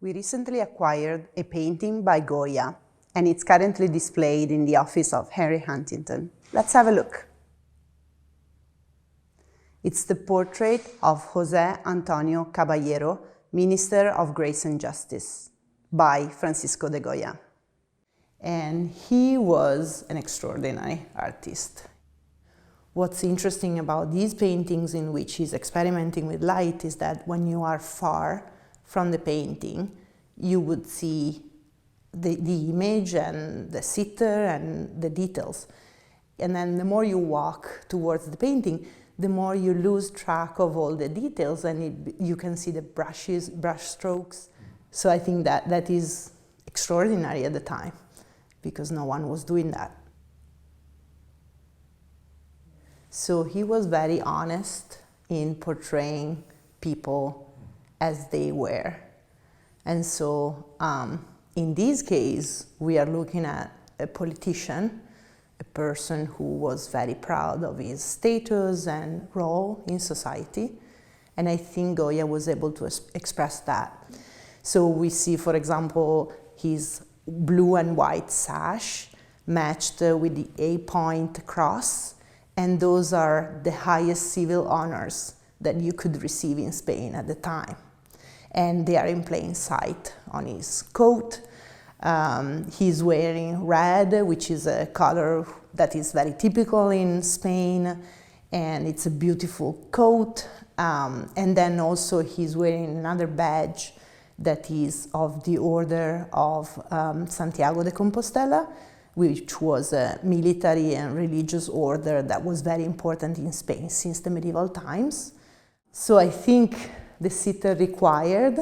We recently acquired a painting by Goya, and it's currently displayed in the office of Henry Huntington. Let's have a look. It's the portrait of José Antonio Caballero, Minister of Grace and Justice, by Francisco de Goya. And he was an extraordinary artist. What's interesting about these paintings in which he's experimenting with light is that when you are far from the painting, you would see the image and the sitter and the details. And then the more you walk towards the painting, the more you lose track of all the details, and you can see the brush strokes. So I think that is extraordinary at the time, because no one was doing that. So he was very honest in portraying people as they were. And so in this case, we are looking at a politician, a person who was very proud of his status and role in society. And I think Goya was able to express that. So we see, for example, his blue and white sash matched with the A-point cross. And those are the highest civil honors that you could receive in Spain at the time. And they are in plain sight on his coat. He's wearing red, which is a color that is very typical in Spain, and it's a beautiful coat. And then also he's wearing another badge that is of the Order of Santiago de Compostela, which was a military and religious order that was very important in Spain since the medieval times. So I think the sitter required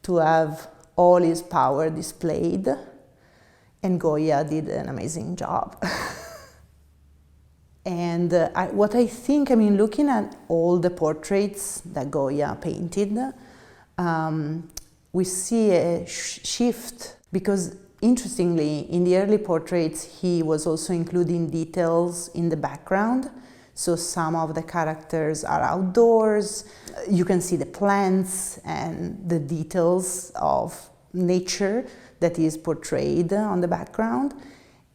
to have all his power displayed, and Goya did an amazing job. And what I think, looking at all the portraits that Goya painted, we see a shift, because interestingly, in the early portraits, he was also including details in the background. So some of the characters are outdoors. You can see the plants and the details of nature that is portrayed on the background.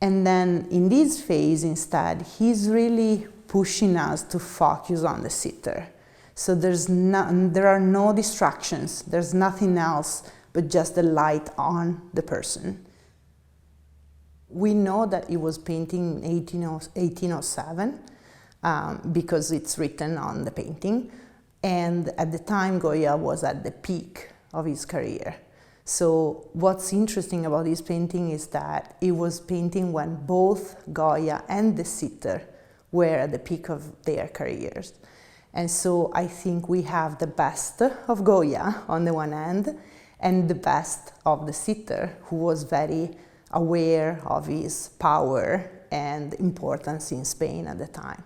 And then in this phase, instead, he's really pushing us to focus on the sitter. So there are no distractions. There's nothing else but just the light on the person. We know that he was painting in 1807 because it's written on the painting. And at the time, Goya was at the peak of his career. So what's interesting about this painting is that he was painting when both Goya and the sitter were at the peak of their careers. And so I think we have the best of Goya on the one hand, and the best of the sitter, who was very aware of his power and importance in Spain at the time.